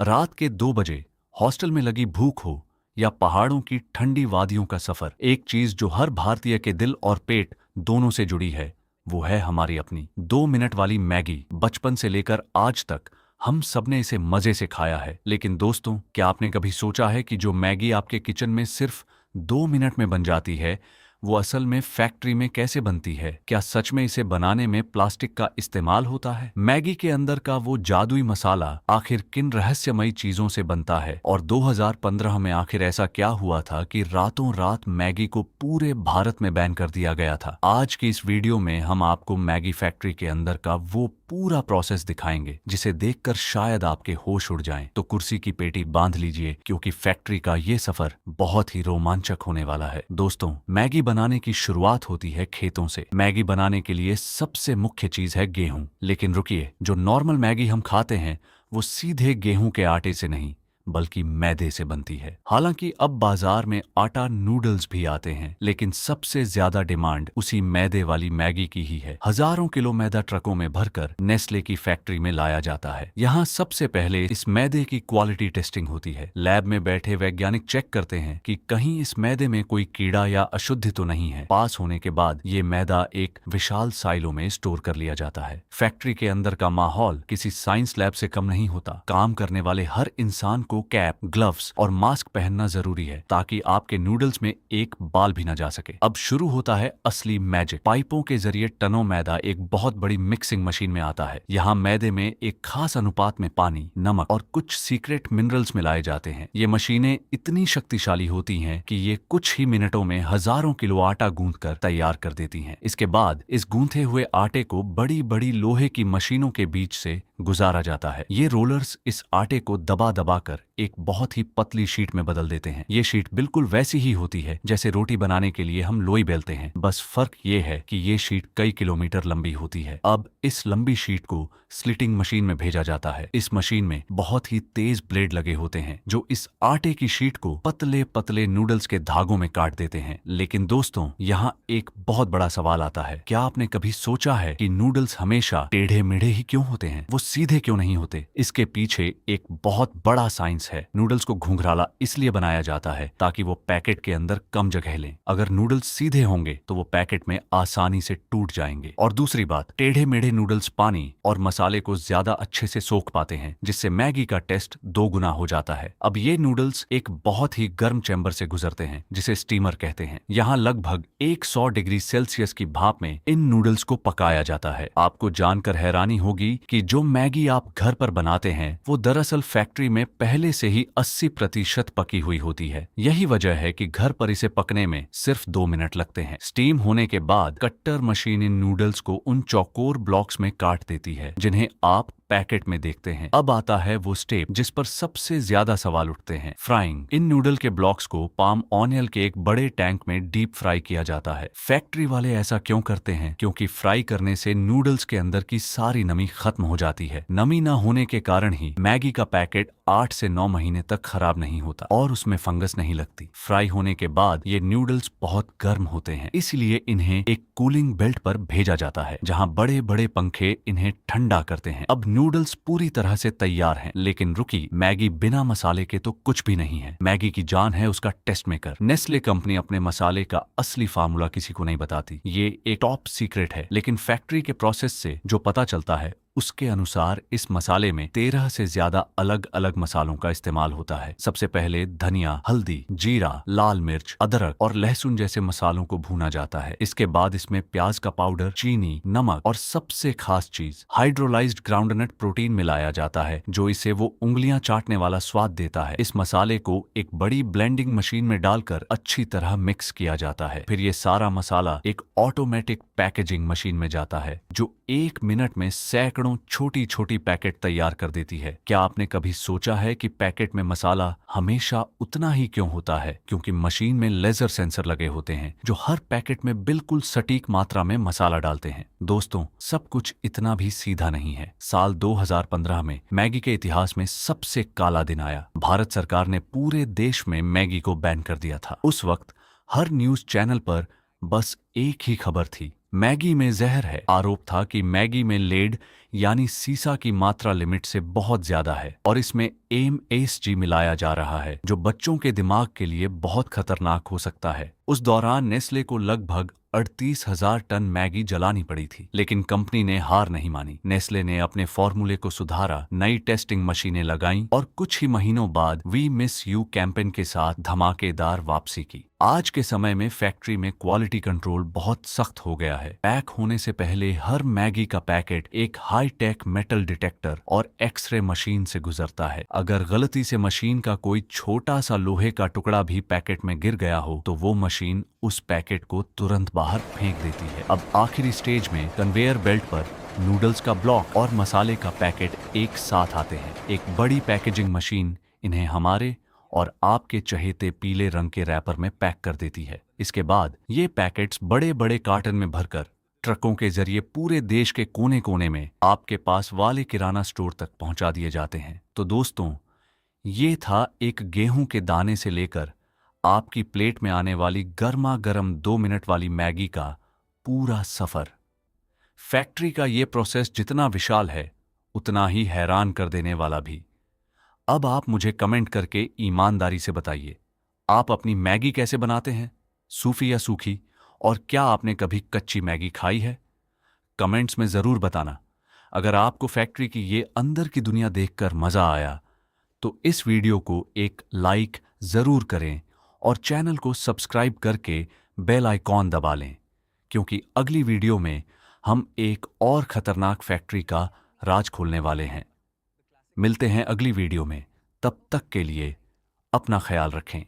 रात के 2 बजे हॉस्टल में लगी भूख हो या पहाड़ों की ठंडी वादियों का सफर, एक चीज जो हर भारतीय के दिल और पेट दोनों से जुड़ी है वो है हमारी अपनी 2 मिनट वाली मैगी। बचपन से लेकर आज तक हम सबने इसे मजे से खाया है। लेकिन दोस्तों, क्या आपने कभी सोचा है कि जो मैगी आपके किचन में सिर्फ 2 मिनट में बन जाती है वो असल में फैक्ट्री में कैसे बनती है? क्या सच में इसे बनाने में प्लास्टिक का इस्तेमाल होता है? मैगी के अंदर का वो जादुई मसाला आखिर किन रहस्यमयी चीजों से बनता है? और 2015 में आखिर ऐसा क्या हुआ था कि रातों रात मैगी को पूरे भारत में बैन कर दिया गया था? आज की इस वीडियो में हम आपको मैगी फैक्ट्री के अंदर का वो पूरा प्रोसेस दिखाएंगे जिसे देखकर शायद आपके होश उड़ जाएं। तो कुर्सी की पेटी बांध लीजिए, क्योंकि फैक्ट्री का ये सफर बहुत ही रोमांचक होने वाला है। दोस्तों, मैगी बनाने की शुरुआत होती है खेतों से। मैगी बनाने के लिए सबसे मुख्य चीज है गेहूं। लेकिन रुकिए, जो नॉर्मल मैगी हम खाते हैं वो सीधे गेहूं के आटे से नहीं बल्कि मैदे से बनती है। हालांकि अब बाजार में आटा नूडल्स भी आते हैं, लेकिन सबसे ज्यादा डिमांड उसी मैदे वाली मैगी की ही है। हजारों किलो मैदा ट्रकों में भरकर नेस्ले की फैक्ट्री में लाया जाता है। यहाँ सबसे पहले इस मैदे की क्वालिटी टेस्टिंग होती है। लैब में बैठे वैज्ञानिक चेक करते हैं कि कहीं इस मैदे में कोई कीड़ा या अशुद्धि तो नहीं है। पास होने के बाद ये मैदा एक विशाल साइलो में स्टोर कर लिया जाता है। फैक्ट्री के अंदर का माहौल किसी साइंस लैब से कम नहीं होता। काम करने वाले हर इंसान को कैप, ग्लव्स और मास्क पहनना जरूरी है ताकि आपके नूडल्स में एक बाल भी न जा सके। अब शुरू होता है असली मैजिक। पाइपों के जरिए टनों मैदा एक बहुत बड़ी मिक्सिंग मशीन में आता है। यहाँ मैदे में एक खास अनुपात में पानी, नमक और कुछ सीक्रेट मिनरल्स मिलाए जाते हैं। ये मशीनें इतनी शक्तिशाली होती हैं कि ये कुछ ही मिनटों में हजारों किलो आटा गूंथकर तैयार कर देती हैं। इसके बाद इस गूंथे हुए आटे को बड़ी बड़ी लोहे की मशीनों के बीच से गुजारा जाता है। ये रोलर्स इस आटे को दबा दबा कर एक बहुत ही पतली शीट में बदल देते हैं। ये शीट बिल्कुल वैसी ही होती है जैसे रोटी बनाने के लिए हम लोई बेलते हैं, बस फर्क ये है कि ये शीट कई किलोमीटर लंबी होती है। अब इस लंबी शीट को स्लिटिंग मशीन में भेजा जाता है। इस मशीन में बहुत ही तेज ब्लेड लगे होते हैं जो इस आटे की शीट को पतले पतले नूडल्स के धागों में काट देते हैं। लेकिन दोस्तों, यहाँ एक बहुत बड़ा सवाल आता है। क्या आपने कभी सोचा है कि नूडल्स हमेशा टेढ़े मेढ़े ही क्यों होते हैं? वो सीधे क्यों नहीं होते? इसके पीछे एक बहुत बड़ा साइंस है। नूडल्स को घुंघराला इसलिए बनाया जाता है ताकि वो पैकेट के अंदर कम जगह लें। अगर नूडल्स सीधे होंगे तो वो पैकेट में आसानी से टूट जाएंगे। और दूसरी बात, टेढ़े मेढ़े नूडल्स पानी और मसाले को ज्यादा अच्छे से सोख पाते हैं, जिससे मैगी का टेस्ट 2 गुना हो जाता है। अब ये नूडल्स एक बहुत ही गर्म चैम्बर से गुजरते हैं जिसे स्टीमर कहते हैं। यहाँ लगभग 100 डिग्री सेल्सियस की भाप में इन नूडल्स को पकाया जाता है। आपको जानकर हैरानी होगी कि जो मैगी आप घर पर बनाते हैं वो दरअसल फैक्ट्री में पहले से ही 80% पकी हुई होती है। यही वजह है कि घर पर इसे पकने में सिर्फ 2 मिनट लगते हैं। स्टीम होने के बाद कट्टर मशीन इन नूडल्स को उन चौकोर ब्लॉक्स में काट देती है जिन्हें आप पैकेट में देखते हैं। अब आता है वो स्टेप जिस पर सबसे ज्यादा सवाल उठते हैं, फ्राइंग। इन नूडल के ब्लॉक्स को पाम ऑनियल के एक बड़े टैंक में डीप फ्राई किया जाता है। फैक्ट्री वाले ऐसा क्यों करते हैं? क्योंकि फ्राई करने से नूडल्स के अंदर की सारी नमी खत्म हो जाती है। नमी न होने के कारण ही मैगी का पैकेट 8 से 9 महीने तक खराब नहीं होता और उसमें फंगस नहीं लगती। फ्राई होने के बाद ये नूडल्स बहुत गर्म होते हैं, इसलिए इन्हें एक कूलिंग बेल्ट पर भेजा जाता है जहां बड़े बड़े पंखे इन्हें ठंडा करते हैं। अब नूडल्स पूरी तरह से तैयार हैं, लेकिन रुकी, मैगी बिना मसाले के तो कुछ भी नहीं है। मैगी की जान है उसका टेस्ट मेकर। नेस्ले कंपनी अपने मसाले का असली फार्मूला किसी को नहीं बताती। ये एक टॉप सीक्रेट है, लेकिन फैक्ट्री के प्रोसेस से जो पता चलता है उसके अनुसार इस मसाले में 13 से ज्यादा अलग अलग मसालों का इस्तेमाल होता है। सबसे पहले धनिया, हल्दी, जीरा, लाल मिर्च, अदरक और लहसुन जैसे मसालों को भूना जाता है। इसके बाद इसमें प्याज का पाउडर, चीनी, नमक और सबसे खास चीज हाइड्रोलाइज्ड ग्राउंडनट प्रोटीन मिलाया जाता है जो इसे वो उंगलियां चाटने वाला स्वाद देता है। इस मसाले को एक बड़ी ब्लेंडिंग मशीन में डालकर अच्छी तरह मिक्स किया जाता है। फिर ये सारा मसाला एक ऑटोमेटिक पैकेजिंग मशीन में जाता है जो 1 मिनट में सैकड़ों छोटी छोटी पैकेट तैयार कर देती है। क्या आपने कभी सोचा है कि पैकेट में मसाला हमेशा उतना ही क्यों होता है? क्योंकि मशीन में लेजर सेंसर लगे होते हैं जो हर पैकेट में बिल्कुल सटीक मात्रा में मसाला डालते हैं। दोस्तों, सब कुछ इतना भी सीधा नहीं है। साल 2015 में मैगी के इतिहास में सबसे काला दिन आया। भारत सरकार ने पूरे देश में मैगी को बैन कर दिया था। उस वक्त हर न्यूज चैनल पर बस एक ही खबर थी, मैगी में जहर है। आरोप था कि मैगी में लेड यानी सीसा की मात्रा लिमिट से बहुत ज्यादा है और इसमें MSG मिलाया जा रहा है, जो बच्चों के दिमाग के लिए बहुत खतरनाक हो सकता है। उस दौरान नेस्ले को लगभग 38,000 टन मैगी जलानी पड़ी थी, लेकिन कंपनी ने हार नहीं मानी। नेस्ले ने अपने फॉर्मूले को सुधारा, नई टेस्टिंग मशीनें लगाईं और कुछ ही महीनों बाद वी मिस यू कैंपेन के साथ धमाकेदार वापसी की। आज के समय में फैक्ट्री में क्वालिटी कंट्रोल बहुत सख्त हो गया है। पैक होने से पहले हर मैगी का पैकेट एक हाई टेक मेटल डिटेक्टर और एक्सरे मशीन से गुजरता है। अगर गलती से मशीन का कोई छोटा सा लोहे का टुकड़ा भी पैकेट में गिर गया हो तो वो मशीन उस पैकेट को तुरंत बाहर फेंक देती है। अब आखिरी स्टेज में कन्वेयर बेल्ट पर नूडल्स का ब्लॉक और मसाले का पैकेट एक साथ आते हैं। एक बड़ी पैकेजिंग मशीन इन्हें हमारे और आपके चहेते पीले रंग के रैपर में पैक कर देती है। इसके बाद ये पैकेट्स बड़े बड़े कार्टन में भरकर ट्रकों के जरिए पूरे देश के कोने कोने में आपके पास वाले किराना स्टोर तक पहुंचा दिए जाते हैं। तो दोस्तों, ये था एक गेहूं के दाने से लेकर आपकी प्लेट में आने वाली गर्मा गर्म 2 मिनट वाली मैगी का पूरा सफर। फैक्ट्री का ये प्रोसेस जितना विशाल है, उतना ही हैरान कर देने वाला भी। अब आप मुझे कमेंट करके ईमानदारी से बताइए, आप अपनी मैगी कैसे बनाते हैं, सूफी या सूखी, और क्या आपने कभी कच्ची मैगी खाई है? कमेंट्स में जरूर बताना। अगर आपको फैक्ट्री की ये अंदर की दुनिया देखकर मजा आया तो इस वीडियो को एक लाइक जरूर करें और चैनल को सब्सक्राइब करके बेल आइकॉन दबा लें, क्योंकि अगली वीडियो में हम एक और खतरनाक फैक्ट्री का राज खोलने वाले हैं। मिलते हैं अगली वीडियो में, तब तक के लिए अपना ख्याल रखें।